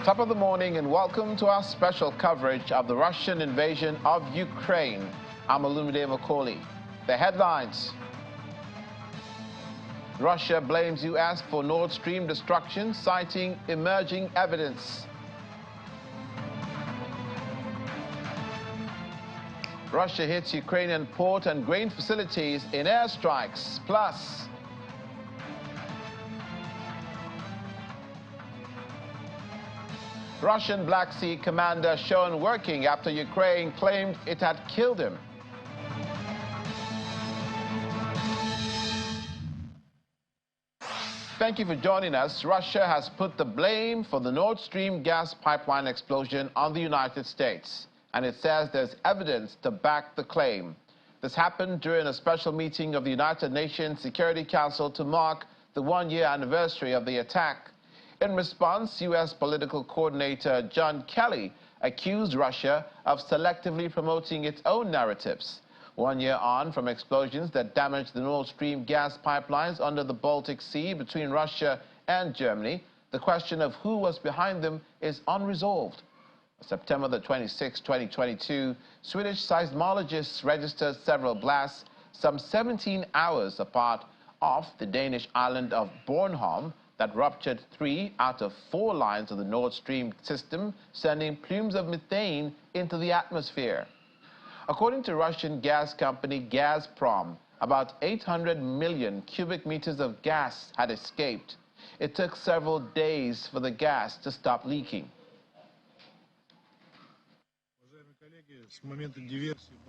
Top of the morning and welcome to our special coverage of the Russian invasion of Ukraine. I'm Olumide Macaulay. The headlines. Russia blames U.S. for Nord Stream destruction, citing emerging evidence. Russia hits Ukrainian port and grain facilities in airstrikes. Plus, Russian Black Sea commander shown working after Ukraine claimed it had killed him. Thank you for joining us. Russia has put the blame for the Nord Stream gas pipeline explosion on the United States, and it says there's evidence to back the claim. This happened during a special meeting of the United Nations Security Council to mark the one-year anniversary of the attack. In response, U.S. political coordinator John Kelly accused Russia of selectively promoting its own narratives. 1 year on from explosions that damaged the Nord Stream gas pipelines under the Baltic Sea between Russia and Germany, the question of who was behind them is unresolved. On September the 26, 2022, Swedish seismologists registered several blasts some 17 hours apart off the Danish island of Bornholm that ruptured 3 out of 4 lines of the Nord Stream system, sending plumes of methane into the atmosphere. According to Russian gas company Gazprom, about 800 million cubic meters of gas had escaped. It took several days for the gas to stop leaking.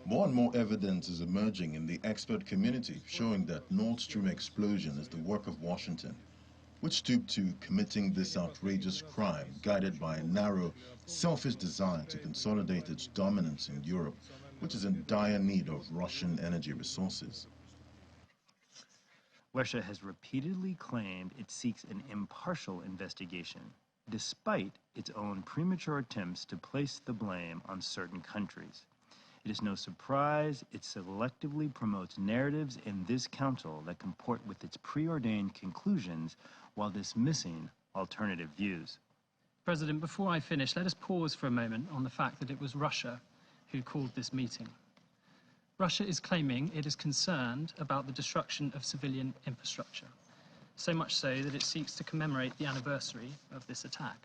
More and more evidence is emerging in the expert community showing that Nord Stream explosion is the work of Washington, which stooped to committing this outrageous crime, guided by a narrow, selfish desire to consolidate its dominance in Europe, which is in dire need of Russian energy resources. Russia has repeatedly claimed it seeks an impartial investigation, despite its own premature attempts to place the blame on certain countries. It is no surprise it selectively promotes narratives in this council that comport with its preordained conclusions while dismissing alternative views. President, before I finish, let us pause for a moment on the fact that it was Russia who called this meeting. Russia is claiming it is concerned about the destruction of civilian infrastructure, so much so that it seeks to commemorate the anniversary of this attack.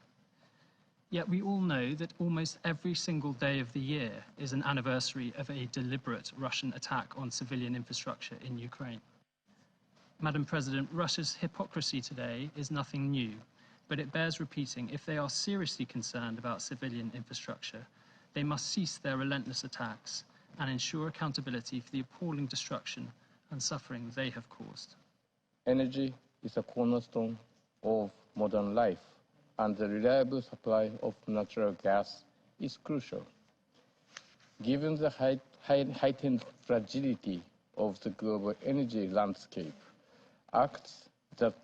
Yet we all know that almost every single day of the year is an anniversary of a deliberate Russian attack on civilian infrastructure in Ukraine. Madam President, Russia's hypocrisy today is nothing new, but it bears repeating. If they are seriously concerned about civilian infrastructure, they must cease their relentless attacks and ensure accountability for the appalling destruction and suffering they have caused. Energy is a cornerstone of modern life, and the reliable supply of natural gas is crucial. Given the heightened fragility of the global energy landscape, acts that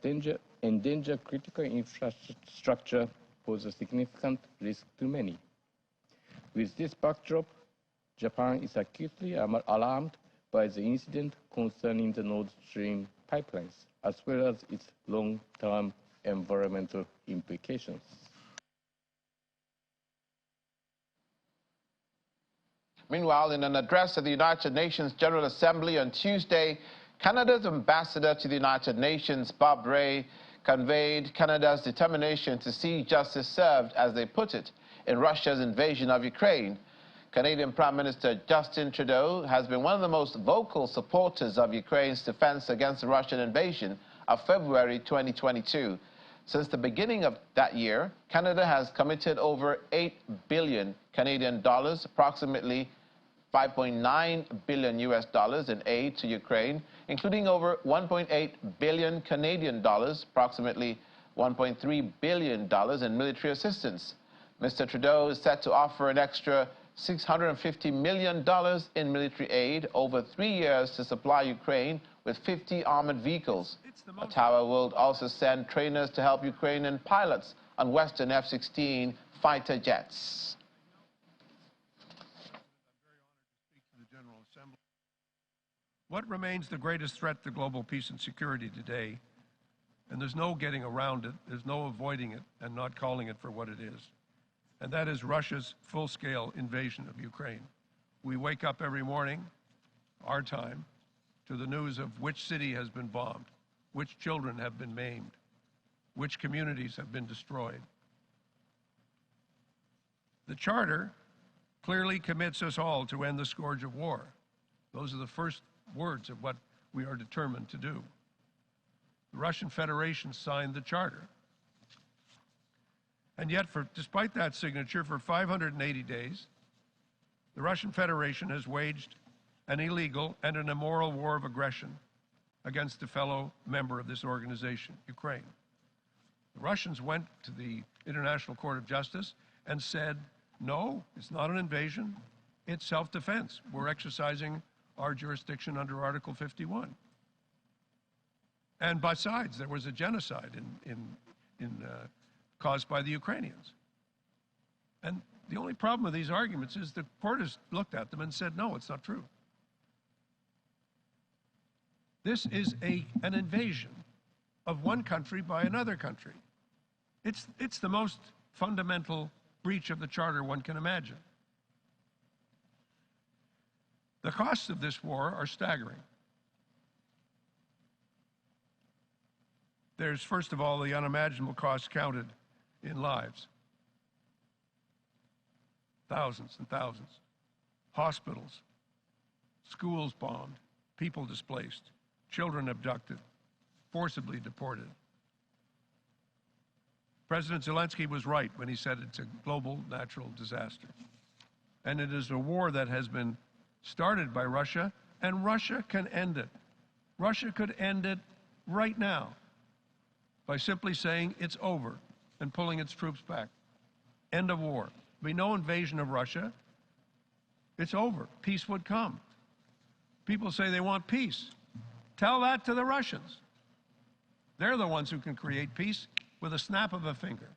endanger critical infrastructure pose a significant risk to many. With this backdrop, Japan is acutely alarmed by the incident concerning the Nord Stream pipelines, as well as its long-term environmental implications. Meanwhile, in an address at the United Nations General Assembly on Tuesday, Canada's ambassador to the United Nations, Bob Rae, conveyed Canada's determination to see justice served, as they put it, in Russia's invasion of Ukraine. Canadian Prime Minister Justin Trudeau has been one of the most vocal supporters of Ukraine's defense against the Russian invasion of February 2022. Since the beginning of that year, Canada has committed over 8 billion Canadian dollars, approximately 5.9 billion US dollars in aid to Ukraine, including over 1.8 billion Canadian dollars, approximately $1.3 billion in military assistance. Mr. Trudeau is set to offer an extra $650 million in military aid over 3 years to supply Ukraine with 50 armored vehicles. Ottawa will also send trainers to help Ukrainian pilots on Western F-16 fighter jets. What remains the greatest threat to global peace and security today? And there's no getting around it, there's no avoiding it and not calling it for what it is. and that is Russia's full-scale invasion of Ukraine. We wake up every morning, our time, to the news of which city has been bombed, which children have been maimed, which communities have been destroyed. The Charter clearly commits us all to end the scourge of war. Those are the first words of what we are determined to do. The Russian Federation signed the Charter. And yet, despite that signature, for 580 days, the Russian Federation has waged an illegal and an immoral war of aggression against a fellow member of this organization, Ukraine. The Russians went to the International Court of Justice and said, no, it's not an invasion, it's self-defense. We're exercising our jurisdiction under Article 51. And besides, there was a genocide caused by the Ukrainians. And the only problem with these arguments is the court has looked at them and said, no, it's not true. This is an invasion of one country by another country. It's the most fundamental breach of the Charter one can imagine. The costs of this war are staggering. There's, first of all, the unimaginable costs counted in lives. Thousands and thousands. Hospitals, schools bombed, people displaced, children abducted, forcibly deported. President Zelensky was right when he said it's a global natural disaster. And it is a war that has been started by Russia, and Russia can end it. Russia could end it right now by simply saying it's over and pulling its troops back. End of war. There'd be no invasion of Russia. It's over. Peace would come. People say they want peace. Tell that to the Russians. They're the ones who can create peace with a snap of a finger.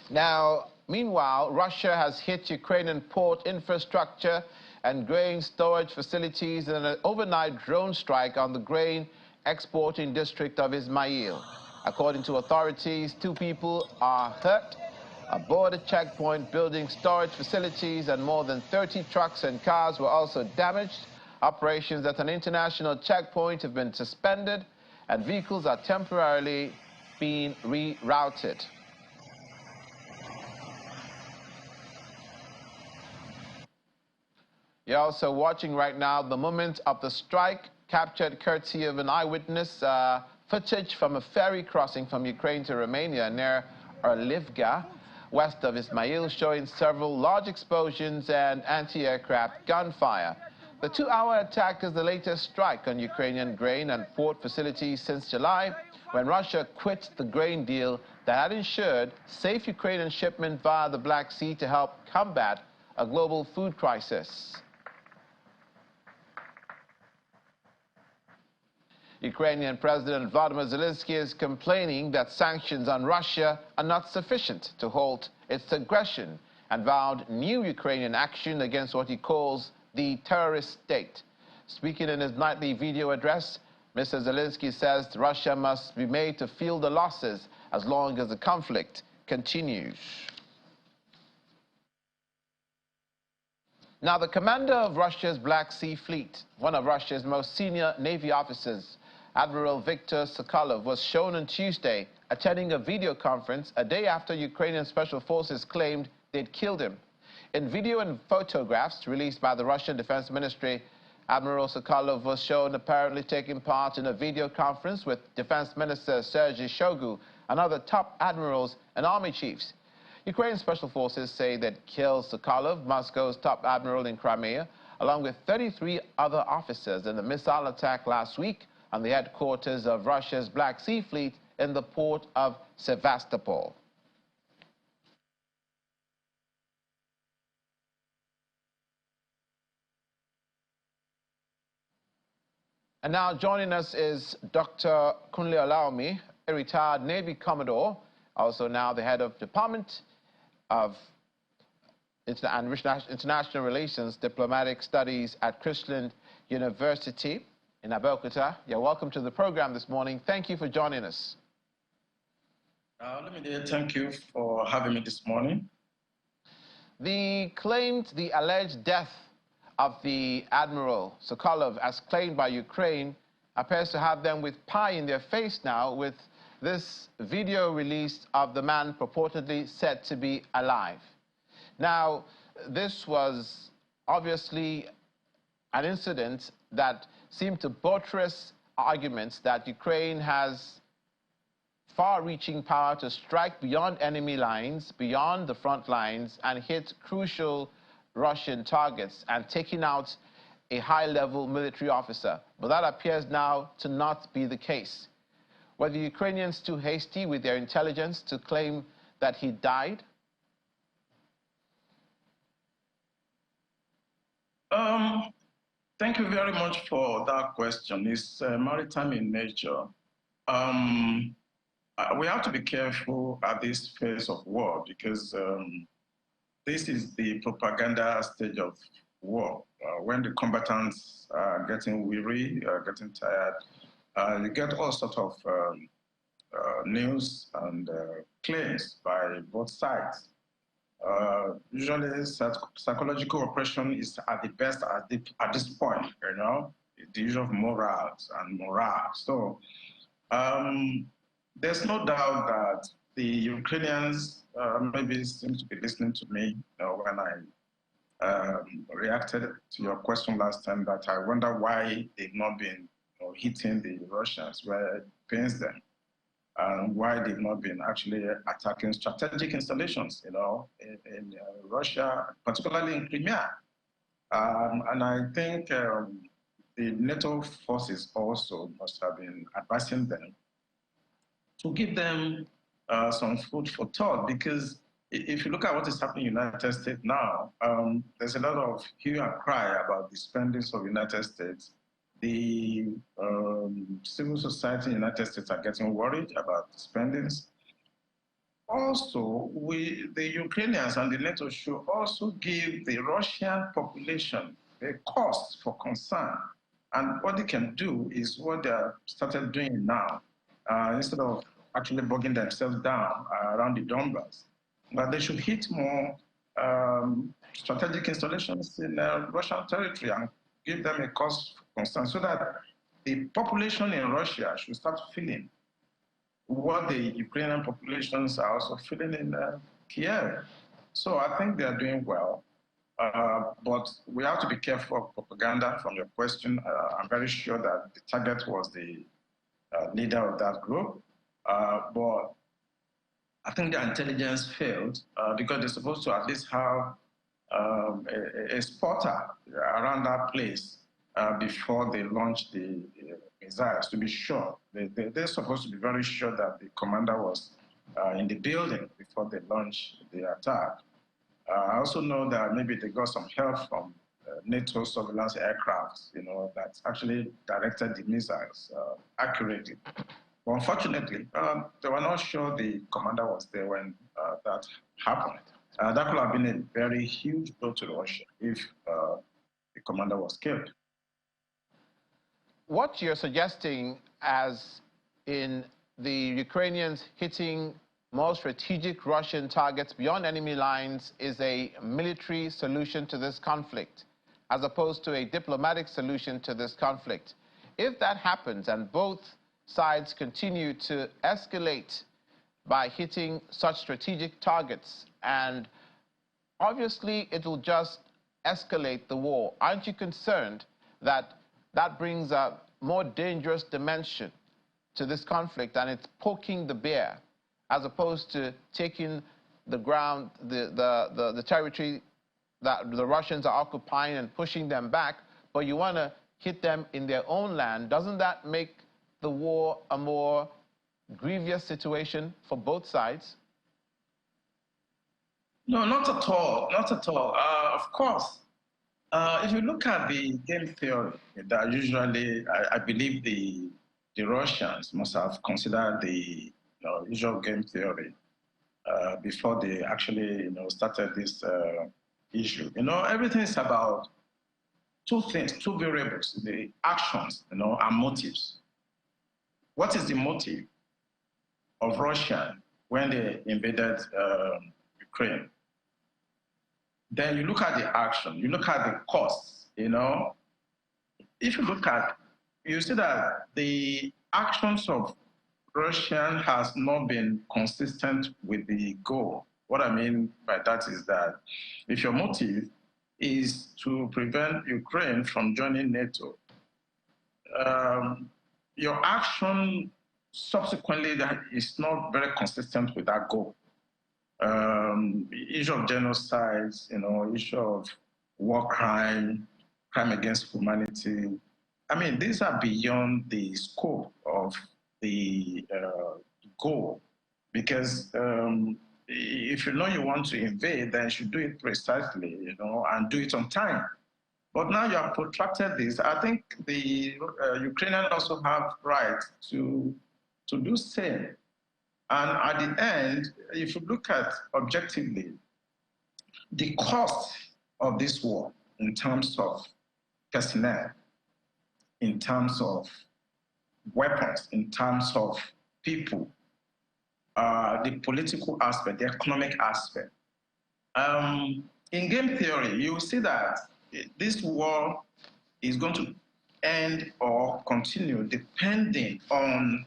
Now, meanwhile, Russia has hit Ukrainian port infrastructure and grain storage facilities in an overnight drone strike on the grain exporting district of Ismail. According to authorities, 2 people are hurt. A border checkpoint building storage facilities and more than 30 trucks and cars were also damaged. Operations at an international checkpoint have been suspended and vehicles are temporarily being rerouted. You're also watching right now the moment of the strike, captured courtesy of an eyewitness. Footage from a ferry crossing from Ukraine to Romania near Orlivka, west of Ismail, showing several large explosions and anti-aircraft gunfire. The 2-hour attack is the latest strike on Ukrainian grain and port facilities since July, when Russia quit the grain deal that had ensured safe Ukrainian shipment via the Black Sea to help combat a global food crisis. Ukrainian President Volodymyr Zelensky is complaining that sanctions on Russia are not sufficient to halt its aggression and vowed new Ukrainian action against what he calls the terrorist state. Speaking in his nightly video address, Mr. Zelensky says Russia must be made to feel the losses as long as the conflict continues. Now, the commander of Russia's Black Sea Fleet, one of Russia's most senior Navy officers, Admiral Viktor Sokolov, was shown on Tuesday attending a video conference a day after Ukrainian special forces claimed they'd killed him. In video and photographs released by the Russian Defense Ministry, Admiral Sokolov was shown apparently taking part in a video conference with Defense Minister Sergei Shoigu and other top admirals and army chiefs. Ukraine's special forces say that killed Sokolov, Moscow's top admiral in Crimea, along with 33 other officers in the missile attack last week on the headquarters of Russia's Black Sea Fleet in the port of Sevastopol. And now joining us is Dr. Kundli, a retired Navy Commodore, also now the head of Department of International Relations, Diplomatic Studies at Christian University in Abeokuta. You're welcome to the program this morning. Thank you for joining us. Thank you for having me this morning. The alleged death of the Admiral Sokolov, as claimed by Ukraine, appears to have them with pie in their face now, with this video released of the man purportedly said to be alive. Now, this was obviously an incident that seemed to buttress arguments that Ukraine has far-reaching power to strike beyond enemy lines, beyond the front lines, and hit crucial Russian targets, and taking out a high-level military officer. But that appears now to not be the case. Were the Ukrainians too hasty with their intelligence to claim that he died? Thank you very much for that question. It's maritime in nature. We have to be careful at this phase of war because this is the propaganda stage of war. When the combatants are getting weary, getting tired, you get all sorts of news and claims by both sides. Usually, psychological oppression is at the best at this point, you know, the issue of morals and morale. So there's no doubt that the Ukrainians maybe seem to be listening to me when I reacted to your question last time, that I wonder why they've not been hitting the Russians where it pains them, and why they've not been actually attacking strategic installations, you know, in Russia, particularly in Crimea. And I think the NATO forces also must have been advising them to give them some food for thought, because if you look at what is happening in the United States now, there's a lot of hue and cry about the spendings of the United States. The civil society in the United States are getting worried about the spendings. Also, the Ukrainians and the NATO should also give the Russian population a cause for concern. And what they can do is what they have started doing now. Instead of actually bogging themselves down around the Donbass, but they should hit more strategic installations in Russian territory and give them a cause for concern, so that the population in Russia should start feeling what the Ukrainian populations are also feeling in Kiev. So I think they are doing well. But we have to be careful of propaganda. From your question, I'm very sure that the target was the leader of that group. But I think the intelligence failed because they're supposed to at least have a spotter around that place before they launch the missiles, to be sure. They're supposed to be very sure that the commander was in the building before they launch the attack. I also know that maybe they got some help from NATO surveillance aircraft, you know, that actually directed the missiles accurately. But unfortunately, they were not sure the commander was there when that happened. That could have been a very huge blow to Russia if the commander was killed. What you're suggesting, as in the Ukrainians hitting more strategic Russian targets beyond enemy lines, is a military solution to this conflict, as opposed to a diplomatic solution to this conflict. If that happens and both sides continue to escalate by hitting such strategic targets, and obviously it will just escalate the war, aren't you concerned that that brings a more dangerous dimension to this conflict, and it's poking the bear, as opposed to taking the ground, the territory that the Russians are occupying and pushing them back, but you want to hit them in their own land? Doesn't that make the war a more grievous situation for both sides? No, not at all, not at all. Of course, if you look at the game theory, that usually, I believe the Russians must have considered the usual game theory before they actually started this issue. Everything is about two things, two variables: the actions, and motives. What is the motive of Russia when they invaded Ukraine. Then you look at the action, you look at the costs, you know. If you look at, you see that the actions of Russia has not been consistent with the goal. What I mean by that is that if your motive is to prevent Ukraine from joining NATO, your action subsequently that is not very consistent with that goal. Issue of genocides, you know, issue of war crime, crime against humanity. I mean, these are beyond the scope of the goal, because if you know you want to invade, then you should do it precisely, you know, and do it on time. But now you have protracted this. I think the Ukrainians also have right to do same. And at the end, if you look at objectively, the cost of this war in terms of personnel, in terms of weapons, in terms of people, the political aspect, the economic aspect. In game theory, you will see that this war is going to end or continue depending on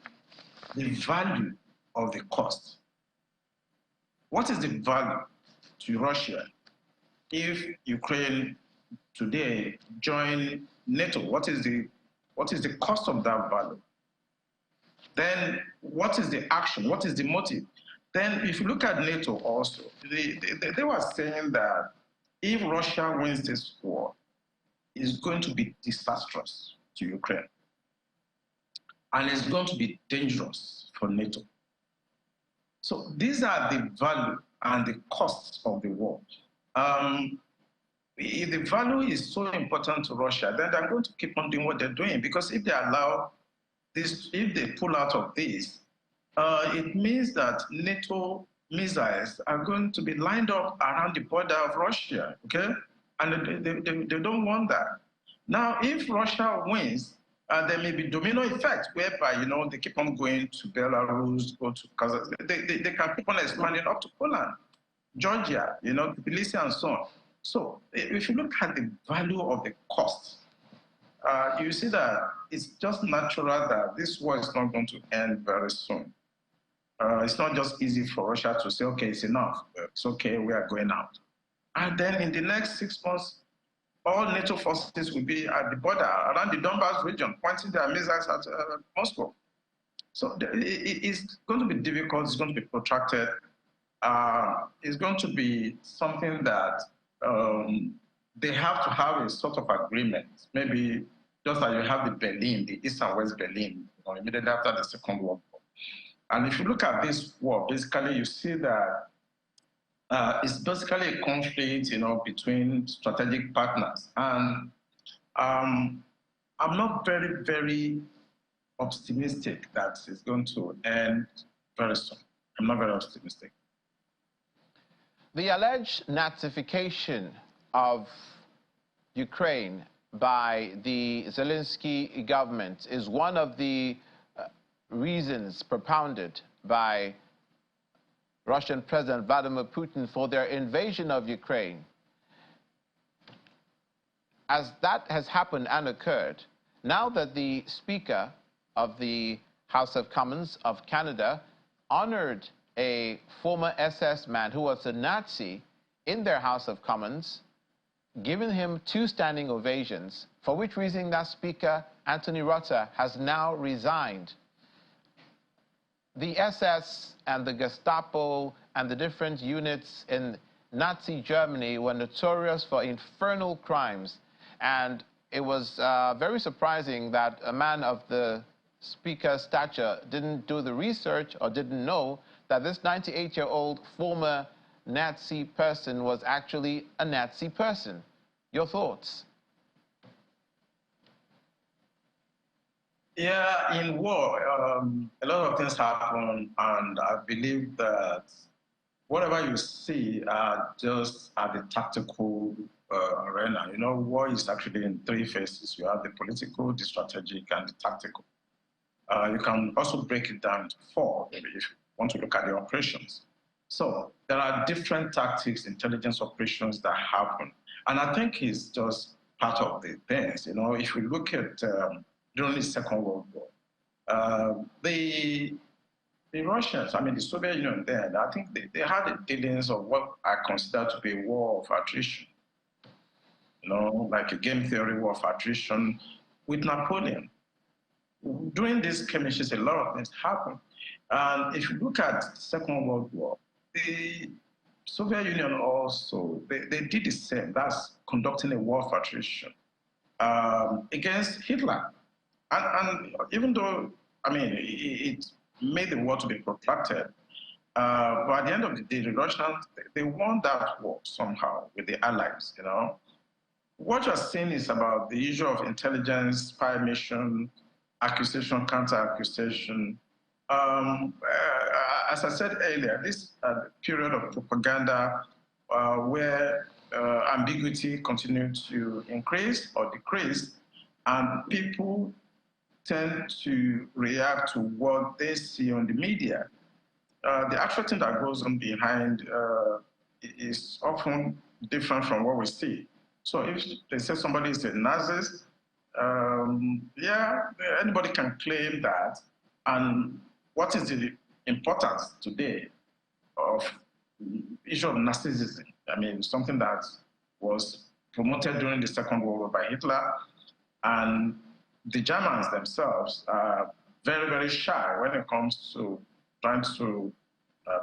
the value of the cost. What is the value to Russia if Ukraine today join NATO? What is the cost of that value? Then what is the action? What is the motive? Then if you look at NATO also, they were saying that if Russia wins this war, it's going to be disastrous to Ukraine. And it's going to be dangerous for NATO. So these are the value and the costs of the war. If the value is so important to Russia, then they're going to keep on doing what they're doing, because if they allow this, if they pull out of this, it means that NATO missiles are going to be lined up around the border of Russia, okay? And they don't want that. Now, if Russia wins, there may be domino effect whereby, you know, they keep on going to Belarus, go to Kazakhstan. They can keep on expanding up to Poland, Georgia, you know, Tbilisi and so on. So if you look at the value of the cost, you see that it's just natural that this war is not going to end very soon. It's not just easy for Russia to say, okay, it's enough. It's okay, we are going out. And then in the next 6 months, all NATO forces will be at the border around the Donbas region, pointing their missiles at Moscow. So it's going to be difficult, it's going to be protracted. It's going to be something that they have to have a sort of agreement, maybe just like you have the Berlin, the East and West Berlin, you know, immediately after the Second World War. And if you look at this war, basically you see that it's basically a conflict, you know, between strategic partners. And I'm not very, very optimistic that it's going to end very soon. I'm not very optimistic. The alleged Nazification of Ukraine by the Zelensky government is one of the reasons propounded by Russian President Vladimir Putin for their invasion of Ukraine. As that has happened and occurred, now that the Speaker of the House of Commons of Canada honored a former SS man who was a Nazi in their House of Commons, giving him 2 standing ovations, for which reason that Speaker, Anthony Rutter, has now resigned. The SS and the Gestapo and the different units in Nazi Germany were notorious for infernal crimes. And it was very surprising that a man of the Speaker's stature didn't do the research or didn't know that this 98-year-old former Nazi person was actually a Nazi person. Your thoughts? Yeah, in war, a lot of things happen, and I believe that whatever you see are just at the tactical arena. You know, war is actually in 3 phases. You have the political, the strategic, and the tactical. You can also break it down to 4, maybe, want to look at the operations. So there are different tactics, intelligence operations that happen. And I think it's just part of the things. You know, if we look at during the Second World War, the Russians, I mean, the Soviet Union then, I think they had the dealings of what I consider to be a war of attrition. You know, like a game theory war of attrition with Napoleon. During these skirmishes, a lot of things happened. And if you look at the Second World War, the Soviet Union also, they did the same. That's conducting a war of attrition against Hitler. And even though, I mean, it made the war to be protracted, but at the end of the day, the Russians, they won that war somehow with the Allies, you know. What you're seeing is about the issue of intelligence, spy mission, accusation, counter-accusation. As I said earlier, this period of propaganda where ambiguity continued to increase or decrease, and people tend to react to what they see on the media. The actual thing that goes on behind is often different from what we see. So if they say somebody is a Nazist, yeah, anybody can claim that. And what is the importance today of the issue of Nazism? I mean, something that was promoted during the Second World War by Hitler, and the Germans themselves are very, very shy when it comes to trying to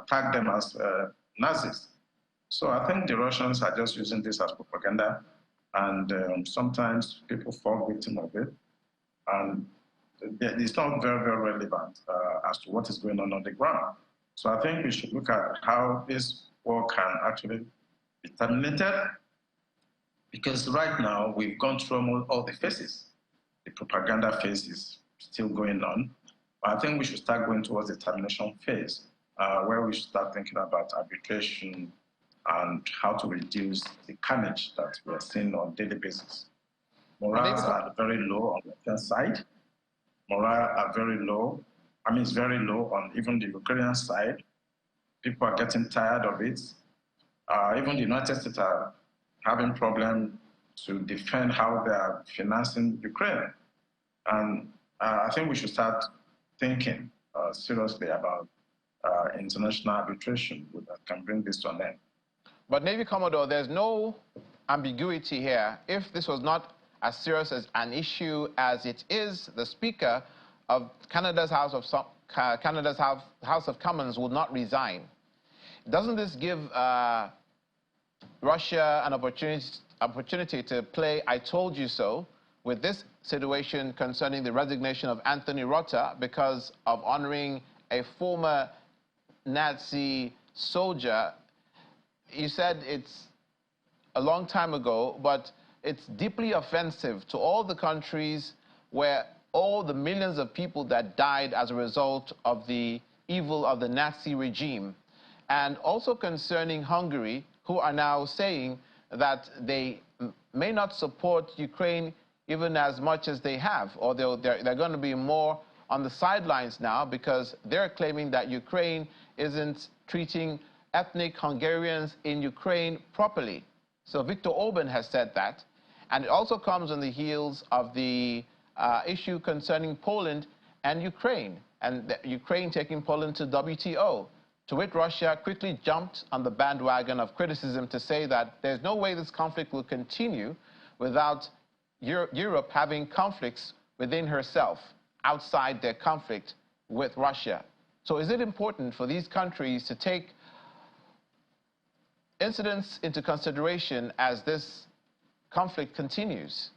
tag them as Nazis. So I think the Russians are just using this as propaganda, and sometimes people fall victim of it. And it's not very, very relevant as to what is going on the ground. So I think we should look at how this war can actually be terminated, because right now we've gone through all the phases. The propaganda phase is still going on. But I think we should start going towards the termination phase, where we should start thinking about arbitration and how to reduce the carnage that we are seeing on a daily basis. Morals are very low on the Russian side. Morale are very low. I mean, it's very low on even the Ukrainian side. People are getting tired of it. Even the United States are having problems to defend how they are financing Ukraine. And I think we should start thinking seriously about international arbitration that can bring this to an end. But Navy Commodore, there's no ambiguity here. If this was not as serious as an issue as it is, the Speaker of Canada's House of Commons would not resign. Doesn't this give Russia an opportunity to play I told you so with this situation concerning the resignation of Anthony Rota because of honoring a former Nazi soldier? You said it's a long time ago, but it's deeply offensive to all the countries where all the millions of people that died as a result of the evil of the Nazi regime. And also concerning Hungary, who are now saying that they may not support Ukraine even as much as they have, or they're going to be more on the sidelines now because they're claiming that Ukraine isn't treating ethnic Hungarians in Ukraine properly. So Viktor Orban has said that. And it also comes on the heels of the issue concerning Poland and Ukraine Ukraine taking Poland to WTO, to which Russia quickly jumped on the bandwagon of criticism to say that there's no way this conflict will continue without Europe having conflicts within herself, outside their conflict with Russia. So is it important for these countries to take incidents into consideration as this conflict continues?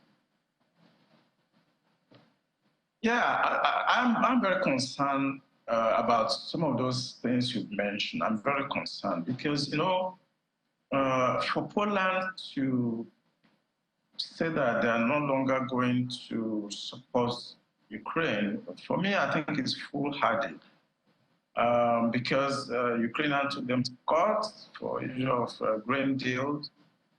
Yeah, I'm very concerned about some of those things you've mentioned. I'm very concerned because, you know, for Poland to say that they are no longer going to support Ukraine, for me, I think it's foolhardy. Because Ukrainians took them to court for issue of grain deals.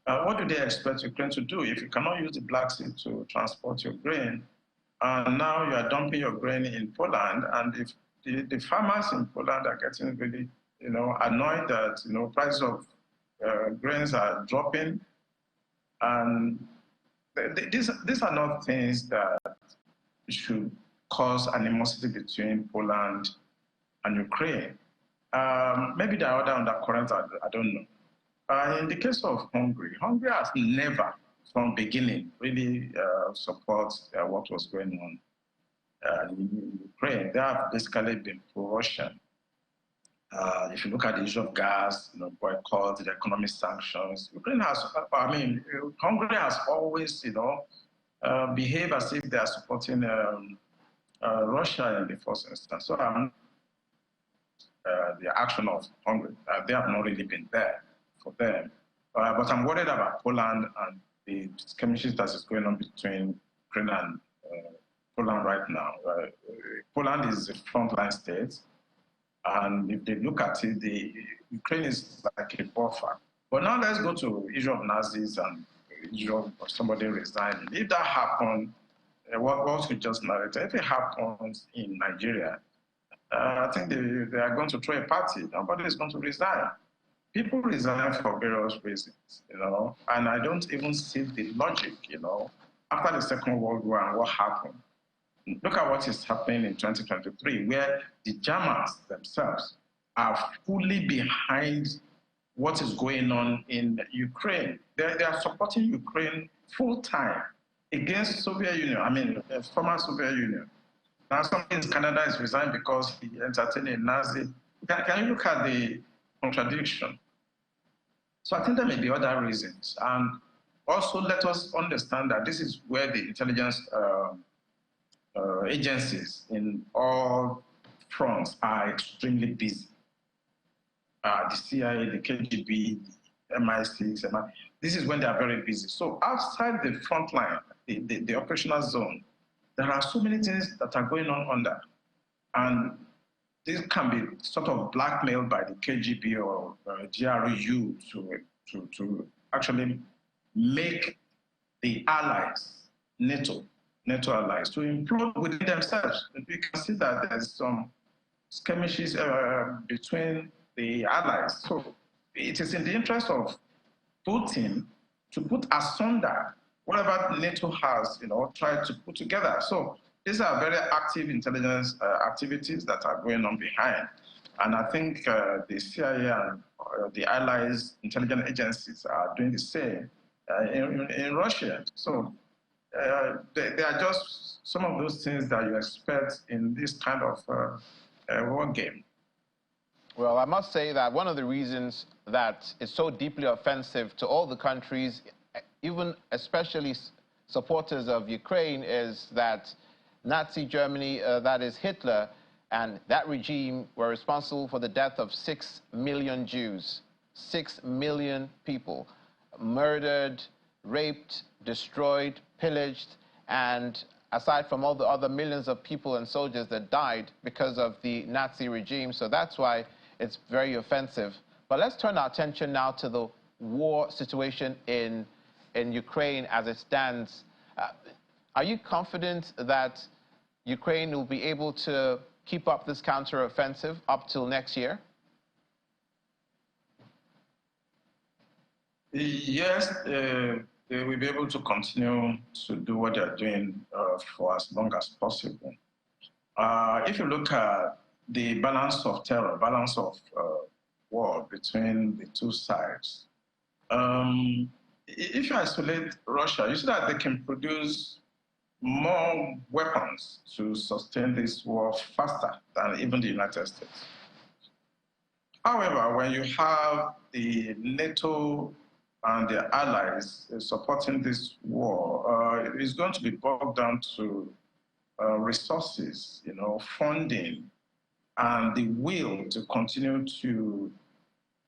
What do they expect Ukraine to do if you cannot use the Black Sea to transport your grain? And now you are dumping your grain in Poland, and if the farmers in Poland are getting really, annoyed that, prices of grains are dropping. And these are not things that should cause animosity between Poland and Ukraine. Maybe there are other undercurrents, I don't know. In the case of Hungary, Hungary has never, from beginning, really support what was going on in Ukraine. They have basically been pro-Russian. If you look at the issue of gas, boycott, the economic sanctions, Hungary has always, behaved as if they are supporting Russia in the first instance. So the action of Hungary, they have not really been there for them. But I'm worried about Poland and the skirmishes that is going on between Ukraine and Poland right now. Poland is a frontline state, and if they look at it, the Ukraine is like a buffer. But now let's go to the issue of Nazis and the issue of somebody resigning. If that happens, what we just narrated, if it happens in Nigeria, I think they are going to throw a party. Nobody is going to resign. People resign for various reasons, and I don't even see the logic, after the Second World War and what happened. Look at what is happening in 2023, where the Germans themselves are fully behind what is going on in Ukraine. They are supporting Ukraine full-time against Soviet Union, former Soviet Union. Now somebody in Canada is resigned because he entertained a Nazi. Can you look at the contradiction? So I think there may be other reasons. And also let us understand that this is where the intelligence agencies in all fronts are extremely busy. The CIA, the KGB, the MI6, this is when they are very busy. So outside the front line, the operational zone, there are so many things that are going on under. And this can be sort of blackmailed by the KGB or GRU to actually make the allies, NATO allies, to implode within themselves. We can see that there's some skirmishes between the allies. So it is in the interest of Putin to put asunder whatever NATO has, tried to put together. So these are very active intelligence activities that are going on behind. And I think the CIA and the allies, intelligence agencies are doing the same in Russia. So they are just some of those things that you expect in this kind of war game. Well, I must say that one of the reasons that it's so deeply offensive to all the countries, even especially supporters of Ukraine, is that Nazi Germany, that is Hitler, and that regime were responsible for the death of 6 million Jews. 6 million people murdered, raped, destroyed, pillaged, and aside from all the other millions of people and soldiers that died because of the Nazi regime. So that's why it's very offensive. But let's turn our attention now to the war situation in Ukraine as it stands. Are you confident that Ukraine will be able to keep up this counteroffensive up till next year? Yes, they will be able to continue to do what they're doing for as long as possible. If you look at the balance of terror, balance of war between the two sides, if you isolate Russia, you see that they can produce more weapons to sustain this war faster than even the United States. However, when you have the NATO and their allies supporting this war, it's going to be bogged down to resources, funding, and the will to continue to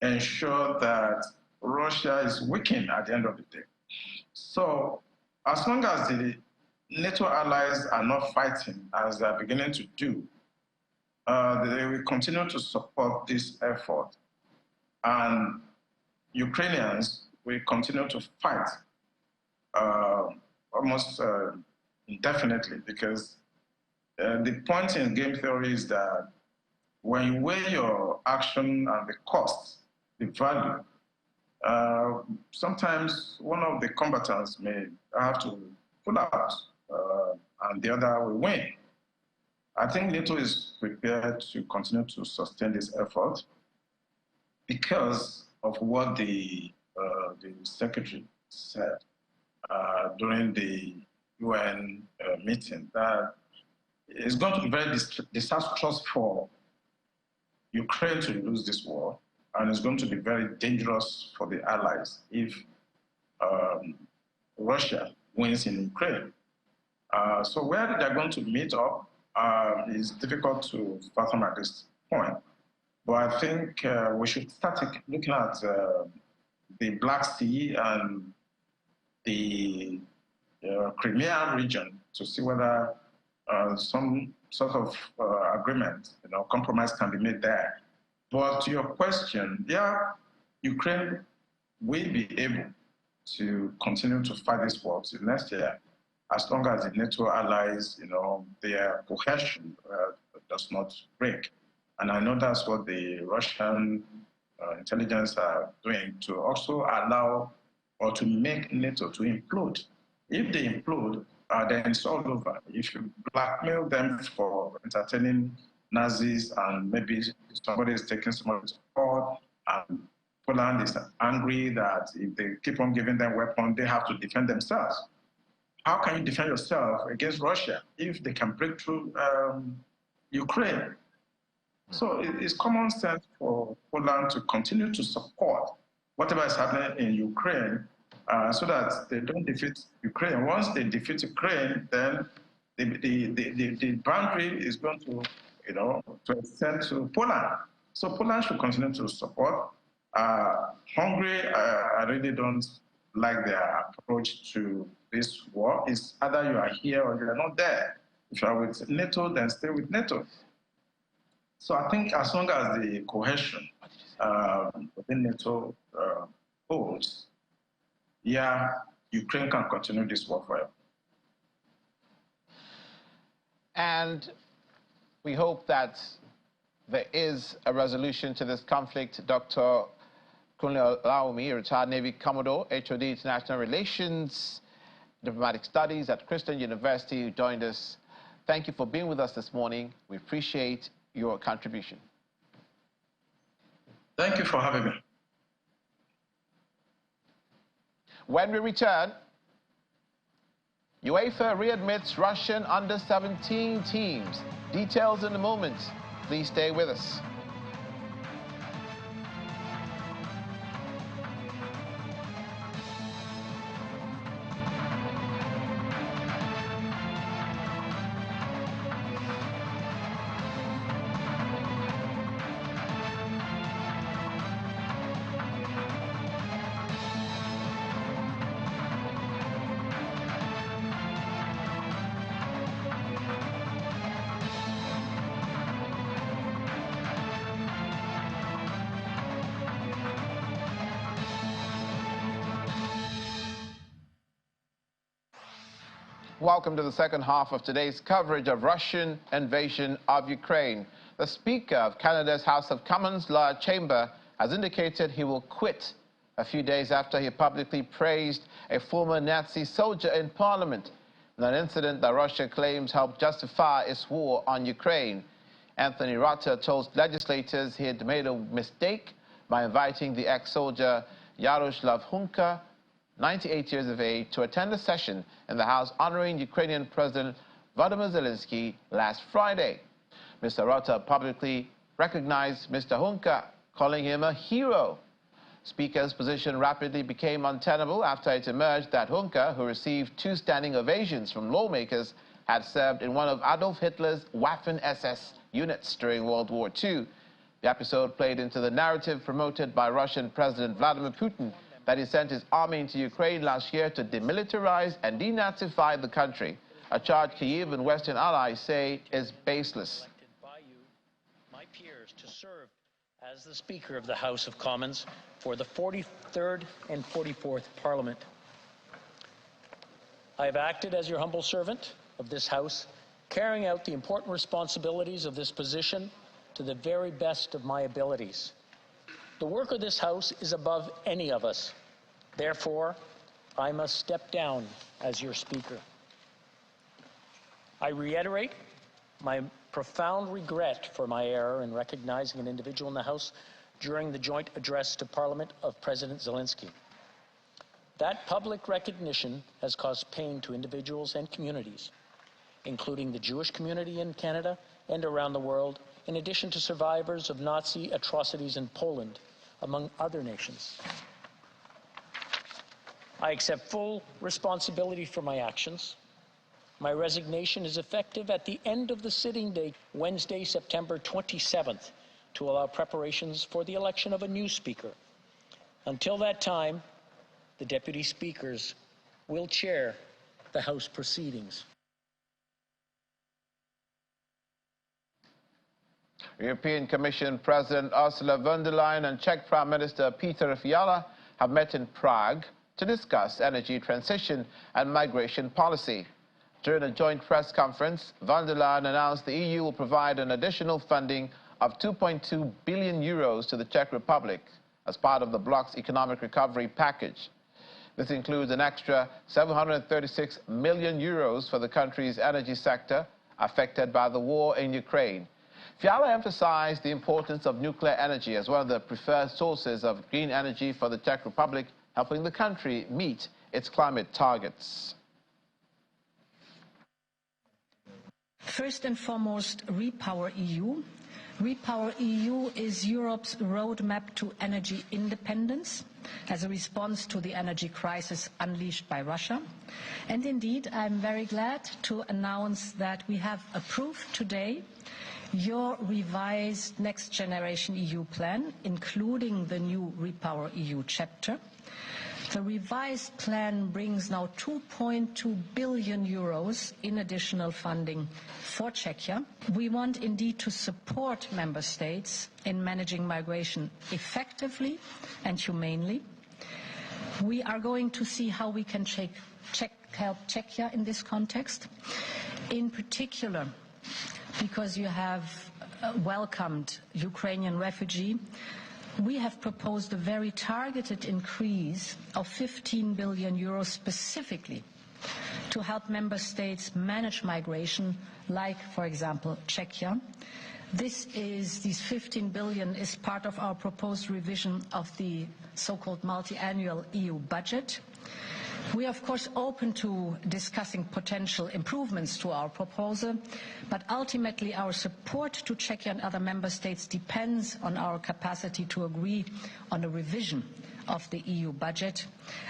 ensure that Russia is weakened at the end of the day. So as long as the NATO allies are not fighting, as they're beginning to do, they will continue to support this effort. And Ukrainians will continue to fight almost indefinitely, because the point in game theory is that when you weigh your action and the cost, the value, sometimes one of the combatants may have to pull out and the other will win. I think NATO is prepared to continue to sustain this effort because of what the secretary said during the UN meeting, that it's going to be very disastrous for Ukraine to lose this war, and it's going to be very dangerous for the allies if Russia wins in Ukraine. So where they're going to meet up is difficult to fathom at this point. But I think we should start looking at the Black Sea and the Crimea region to see whether some sort of agreement, compromise can be made there. But to your question, yeah, Ukraine will be able to continue to fight this war till next year, as long as the NATO allies, their cohesion does not break. And I know that's what the Russian intelligence are doing, to also allow or to make NATO to implode. If they implode, then it's all over. If you blackmail them for entertaining Nazis and maybe somebody is taking somebody to court, and Poland is angry that if they keep on giving them weapons, they have to defend themselves. How can you defend yourself against Russia if they can break through Ukraine? So it's common sense for Poland to continue to support whatever is happening in Ukraine so that they don't defeat Ukraine. Once they defeat Ukraine, then the boundary is going to, to extend to Poland. So Poland should continue to support. Hungary, I really don't like their approach to this war. It's either you are here or you are not there. If you are with NATO, then stay with NATO. So I think as long as the cohesion within NATO holds, yeah, Ukraine can continue this war forever. And we hope that there is a resolution to this conflict. Dr. Kundli, retired Navy Commodore, HOD International Relations, Diplomatic Studies at Christian University, who joined us. Thank you for being with us this morning. We appreciate your contribution. Thank you for having me. When we return, UEFA readmits Russian under-17 teams. Details in a moment. Please stay with us. Welcome to the second half of today's coverage of Russian invasion of Ukraine. The Speaker of Canada's House of Commons, lower chamber, has indicated he will quit a few days after he publicly praised a former Nazi soldier in Parliament in an incident that Russia claims helped justify its war on Ukraine. Anthony Rota told legislators he had made a mistake by inviting the ex-soldier Yaroslav Hunka, 98 years of age, to attend a session in the House honoring Ukrainian President Volodymyr Zelensky last Friday. Mr. Rota publicly recognized Mr. Hunka, calling him a hero. Speaker's position rapidly became untenable after it emerged that Hunka, who received 2 standing ovations from lawmakers, had served in one of Adolf Hitler's Waffen-SS units during World War II. The episode played into the narrative promoted by Russian President Vladimir Putin that he sent his army into Ukraine last year to demilitarize and denazify the country, a charge Kyiv and Western allies say is baseless. By you, my peers, to serve as the Speaker of the House of Commons for the 43rd and 44th Parliament. I have acted as your humble servant of this House, carrying out the important responsibilities of this position to the very best of my abilities. The work of this House is above any of us. Therefore, I must step down as your Speaker. I reiterate my profound regret for my error in recognizing an individual in the House during the joint address to Parliament of President Zelensky. That public recognition has caused pain to individuals and communities, including the Jewish community in Canada and around the world, in addition to survivors of Nazi atrocities in Poland, among other nations. I accept full responsibility for my actions. My resignation is effective at the end of the sitting date, Wednesday, September 27th, to allow preparations for the election of a new Speaker. Until that time, the Deputy Speakers will chair the House proceedings. European Commission President Ursula von der Leyen and Czech Prime Minister Peter Fiala have met in Prague to discuss energy transition and migration policy. During a joint press conference, von der Leyen announced the EU will provide an additional funding of 2.2 billion euros to the Czech Republic as part of the bloc's economic recovery package. This includes an extra 736 million euros for the country's energy sector affected by the war in Ukraine. Fiala emphasized the importance of nuclear energy as one of the preferred sources of green energy for the Czech Republic, helping the country meet its climate targets. First and foremost, Repower EU. Repower EU is Europe's roadmap to energy independence as a response to the energy crisis unleashed by Russia. And indeed, I'm very glad to announce that we have approved today your revised Next Generation EU plan, including the new Repower EU chapter. The revised plan brings now 2.2 billion euros in additional funding for Czechia. We want indeed to support member states in managing migration effectively and humanely. We are going to see how we can help Czechia in this context. In particular, because you have welcomed Ukrainian refugees, we have proposed a very targeted increase of 15 billion euros specifically to help member states manage migration, like, for example, Czechia. These 15 billion is part of our proposed revision of the so-called multi-annual EU budget. We are, of course, open to discussing potential improvements to our proposal, but ultimately our support to Czechia and other member states depends on our capacity to agree on a revision of the EU budget.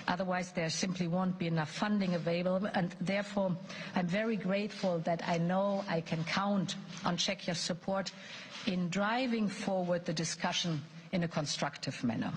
Otherwise, there simply won't be enough funding available, and therefore I'm very grateful that I know I can count on Czechia's support in driving forward the discussion in a constructive manner.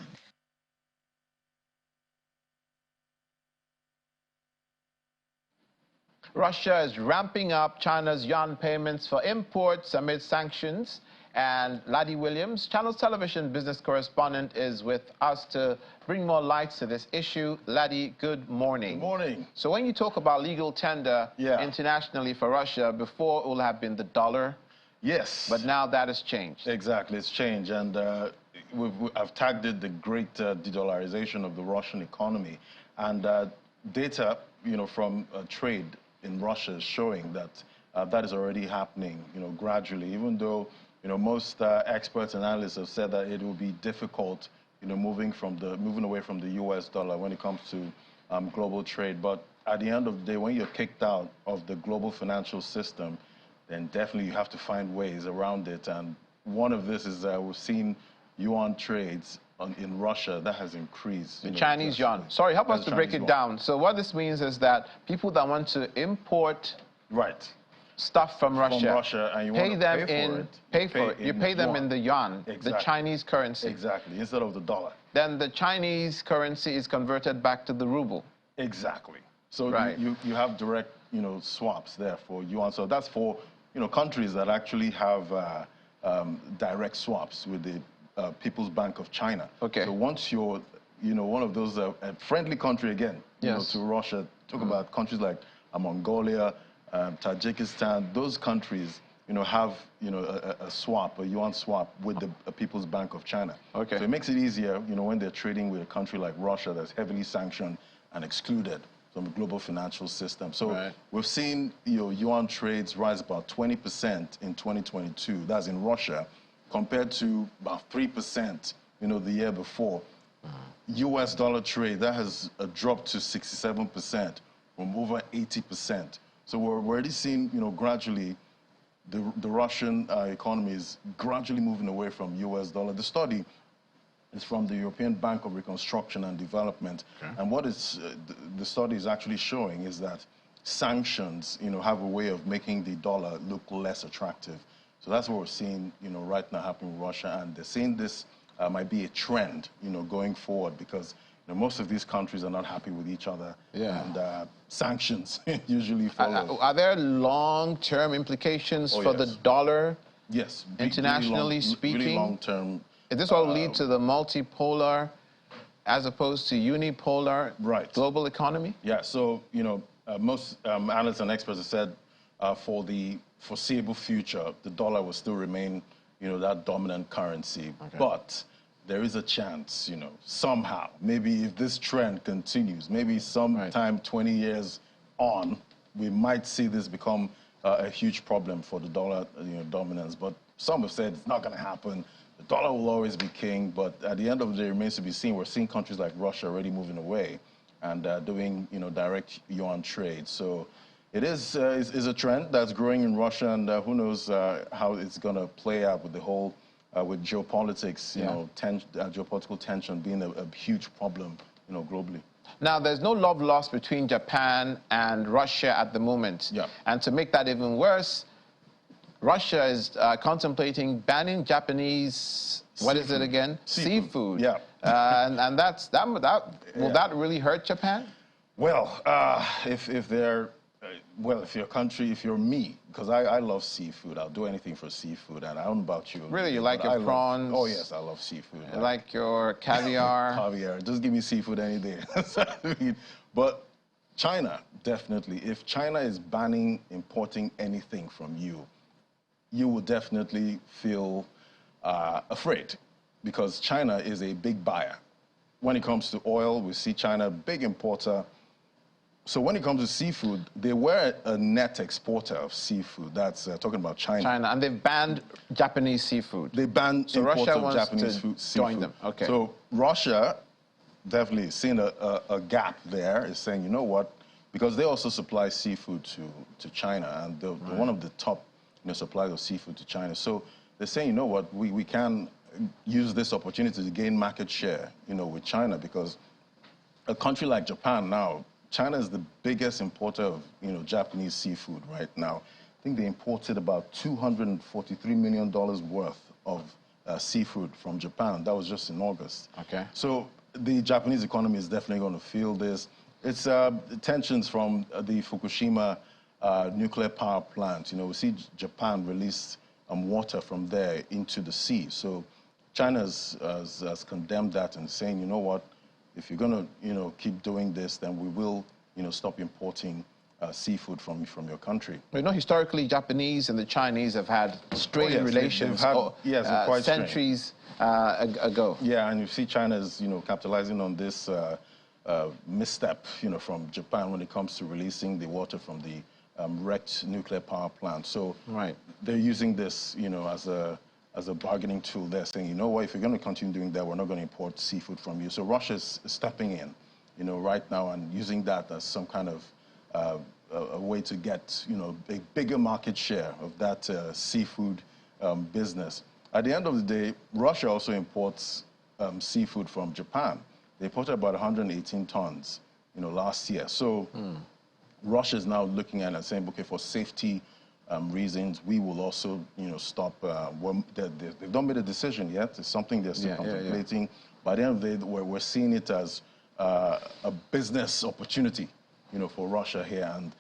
Russia is ramping up China's yuan payments for imports amid sanctions. And Laddie Williams, Channels Television business correspondent, is with us to bring more light to this issue. Laddie, good morning. Good morning. So when you talk about legal tender internationally for Russia, before it will have been the dollar. Yes. But now that has changed. Exactly, it's changed. And I've tagged it the great de-dollarization of the Russian economy. And data, from trade in Russia is showing that that is already happening, gradually, even though, most experts and analysts have said that it will be difficult, moving away from the US dollar when it comes to global trade. But at the end of the day, when you're kicked out of the global financial system, then definitely you have to find ways around it. And one of this is we've seen yuan trades in Russia that has increased. The Chinese yuan. Sorry, help us to break it down. So what this means is that people that want to import stuff from Russia, and you pay want them to pay for it. You pay them in the yuan, the Chinese currency. Exactly, instead of the dollar. Then the Chinese currency is converted back to the ruble. Exactly. So you have direct, swaps there for yuan. So that's for, countries that actually have direct swaps with the People's Bank of China. Okay. So once you're, one of those a friendly country again, to Russia, talk about countries like Mongolia, Tajikistan, those countries, have, a swap, a yuan swap with the People's Bank of China. Okay. So it makes it easier, when they're trading with a country like Russia that's heavily sanctioned and excluded from the global financial system. So we've seen, yuan trades rise about 20% in 2022. That's in Russia, compared to about 3%, the year before. US dollar trade, that has dropped to 67% from over 80%. So we're already seeing, gradually the Russian economy is gradually moving away from US dollar. The study is from the European Bank of Reconstruction and Development. Okay. And what the study is actually showing is that sanctions, have a way of making the dollar look less attractive. So that's what we're seeing, right now happening in Russia. And they're saying this might be a trend, going forward, because most of these countries are not happy with each other. Yeah. And sanctions usually follow. Are there long-term implications for the dollar? Yes. Internationally speaking? Really long-term. Is this what will lead to the multipolar as opposed to unipolar global economy? Yeah, so, most analysts and experts have said for the foreseeable future, the dollar will still remain, that dominant currency. Okay. But there is a chance, somehow, maybe if this trend continues, maybe sometime 20 years on, we might see this become a huge problem for the dollar, dominance. But some have said it's not going to happen. The dollar will always be king, but at the end of the day, it remains to be seen. We're seeing countries like Russia already moving away and doing, direct yuan trade. So it is a trend that's growing in Russia, and who knows how it's going to play out with the whole, with geopolitics, geopolitical tension being a huge problem, globally. Now, there's no love lost between Japan and Russia at the moment. Yeah. And to make that even worse, Russia is contemplating banning Japanese, what is it again? Seafood. Yeah. And will that really hurt Japan? Well, if you're me, because I love seafood, I'll do anything for seafood, and I don't know about you. Really, you like your prawns? Oh yes, I love seafood. You like your caviar? Caviar, just give me seafood any day. But China, definitely, if China is banning importing anything from you, you will definitely feel afraid, because China is a big buyer. When it comes to oil, we see China a big importer. So when it comes to seafood, they were a net exporter of seafood. That's talking about China. China, and they've banned Japanese seafood. They banned imports of Japanese seafood. Join them. Okay. So Russia definitely is seeing a gap there. Is saying, you know what? Because they also supply seafood to China, and they're one of the top suppliers of seafood to China. So they're saying, you know what? We can use this opportunity to gain market share, with China, because a country like Japan now, China is the biggest importer of, Japanese seafood right now. I think they imported about $243 million worth of seafood from Japan. That was just in August. Okay. So the Japanese economy is definitely going to feel this. It's tensions from the Fukushima nuclear power plant. We see Japan release water from there into the sea. So China has condemned that and saying, you know what? If you're going to, keep doing this, then we will, stop importing seafood from your country. Historically, Japanese and the Chinese have had strained relations centuries ago. Yeah, and you see China's, capitalizing on this misstep, from Japan when it comes to releasing the water from the wrecked nuclear power plant. So they're using this, as a bargaining tool. They're saying, you know what, if you're going to continue doing that, we're not going to import seafood from you. So Russia's stepping in, right now, and using that as some kind of a way to get, a bigger market share of that seafood business. At the end of the day, Russia also imports seafood from Japan. They imported about 118 tons, last year. So Russia is now looking at it and saying, okay, for safety reasons, we will also, stop. They've not made a decision yet. It's something they're still contemplating. By the end of the day, we're seeing it as a business opportunity, for Russia here, and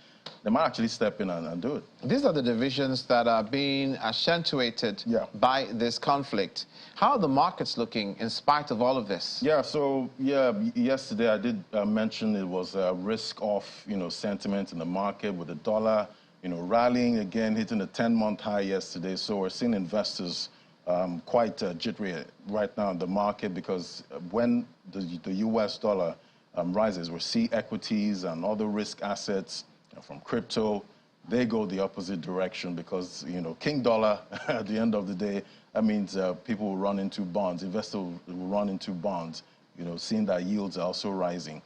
they might actually step in and do it. These are the divisions that are being accentuated by this conflict. How are the markets looking in spite of all of this? Yeah, so, yesterday I did mention it was a risk-off, sentiment in the market with the dollar rallying again, hitting a 10-month high yesterday. So we're seeing investors quite jittery right now in the market, because when the U.S. dollar rises, we see equities and other risk assets from crypto, they go the opposite direction, because, king dollar, at the end of the day, that means people will run into bonds, investors will run into bonds, seeing that yields are also rising.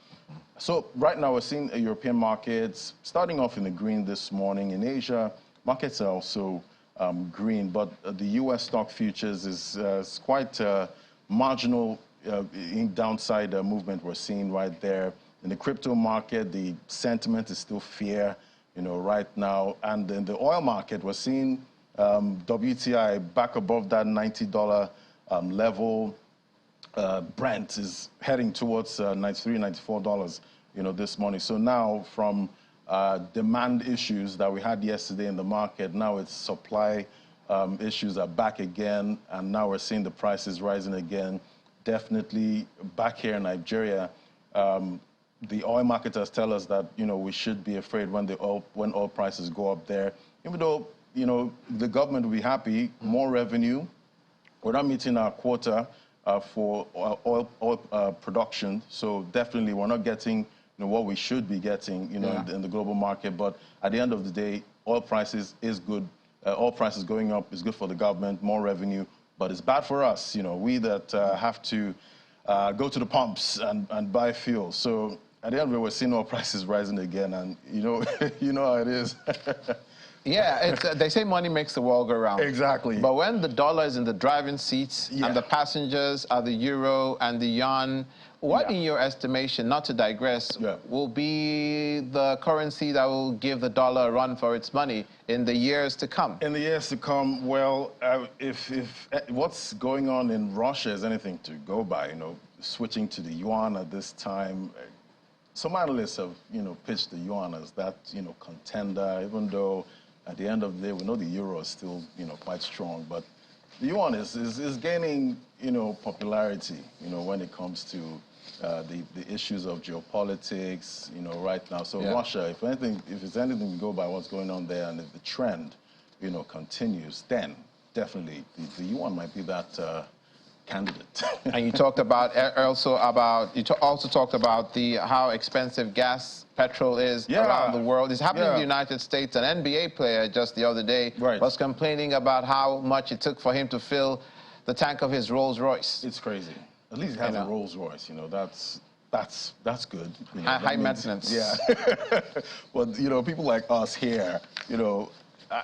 So right now we're seeing European markets starting off in the green this morning. In Asia, markets are also green, but the U.S. stock futures is quite marginal in downside movement we're seeing right there. In the crypto market, the sentiment is still fear, right now. And in the oil market, we're seeing WTI back above that $90 level. Brent is heading towards $93, $94, this morning. So now from demand issues that we had yesterday in the market, now it's supply issues are back again, and now we're seeing the prices rising again. Definitely back here in Nigeria, the oil marketers tell us that, we should be afraid when oil prices go up there. Even though, the government will be happy, more revenue. We're not meeting our quota for oil production, so definitely we're not getting what we should be getting, in the global market. But at the end of the day, oil prices is good. Oil prices going up is good for the government, more revenue, but it's bad for us, we that have to go to the pumps and buy fuel. So at the end of it, we're seeing oil prices rising again, and you know how it is. Yeah, they say money makes the world go round. Exactly. But when the dollar is in the driving seats and the passengers are the euro and the yuan, what, in your estimation, not to digress, will be the currency that will give the dollar a run for its money in the years to come? In the years to come, well, if what's going on in Russia is anything to go by, switching to the yuan at this time, some analysts have, pitched the yuan as that, contender, even though at the end of the day, we know the euro is still, quite strong, but the yuan is gaining, popularity, when it comes to the issues of geopolitics, right now. So Russia, if it's anything to go by what's going on there, and if the trend, continues, then definitely the yuan might be that candidate. And you talked about also talked about how expensive petrol is around the world. It's happening in the United States. An NBA player just the other day was complaining about how much it took for him to fill the tank of his Rolls Royce. It's crazy. At least he has a Rolls Royce. That's good. High maintenance. Yeah. But people like us here,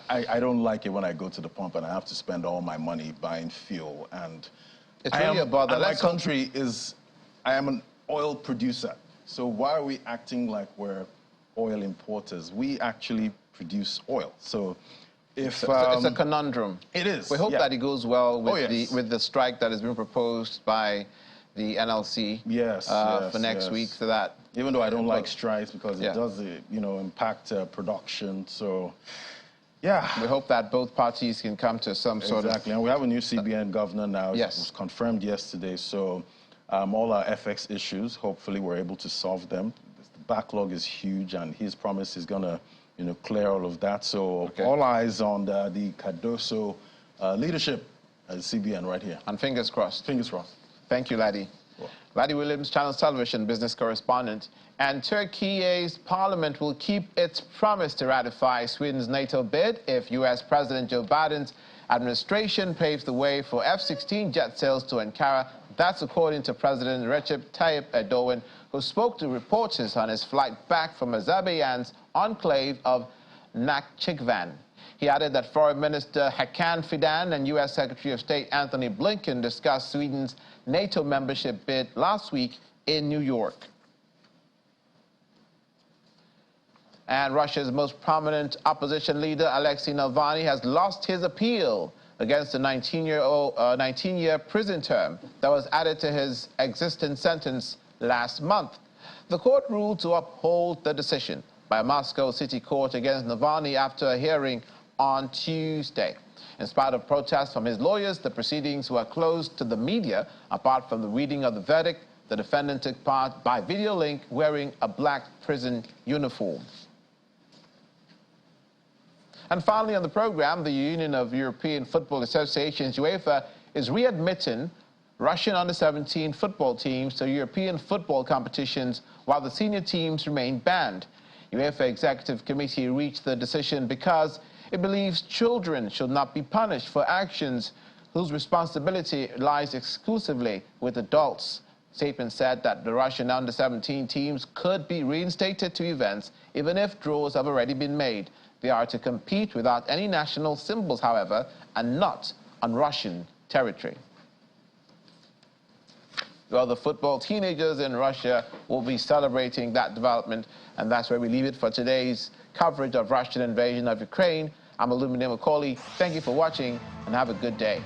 I don't like it when I go to the pump and I have to spend all my money buying fuel. And it's really a bother. My country I am an oil producer. So why are we acting like we're oil importers? We actually produce oil. So it's a conundrum. It is. We hope that it goes well with the strike that has been proposed by the NLC for next week. So that, even though I don't like strikes because it does impact production. So we hope that both parties can come to some sort of... Exactly, and we have a new CBN governor now. Yes. It was confirmed yesterday, so all our FX issues, hopefully we're able to solve them. The backlog is huge, and his promise is going to clear all of that. So all eyes on the Cardoso leadership at CBN right here. And fingers crossed. Fingers crossed. Thank you, Laddie. Laddie Williams, Channels Television business correspondent. And Turkey's parliament will keep its promise to ratify Sweden's NATO bid if U.S. President Joe Biden's administration paves the way for F-16 jet sales to Ankara. That's according to President Recep Tayyip Erdogan, who spoke to reporters on his flight back from Azerbaijan's enclave of Nakhchivan. He added that Foreign Minister Hakan Fidan and U.S. Secretary of State Anthony Blinken discussed Sweden's NATO membership bid last week in New York. And Russia's most prominent opposition leader, Alexei Navalny, has lost his appeal against the 19-year prison term that was added to his existing sentence last month. The court ruled to uphold the decision by a Moscow city court against Navalny after a hearing on Tuesday. In spite of protests from his lawyers, the proceedings were closed to the media. Apart from the reading of the verdict, the defendant took part by video link wearing a black prison uniform. And finally on the program, the Union of European Football Associations, UEFA, is readmitting Russian under-17 football teams to European football competitions while the senior teams remain banned. UEFA Executive Committee reached the decision because it believes children should not be punished for actions whose responsibility lies exclusively with adults. Statement said that the Russian under-17 teams could be reinstated to events even if draws have already been made. They are to compete without any national symbols, however, and not on Russian territory. Well, the football teenagers in Russia will be celebrating that development, and that's where we leave it for today's coverage of Russian invasion of Ukraine. I'm Illuminated Macaulay. Thank you for watching, and have a good day.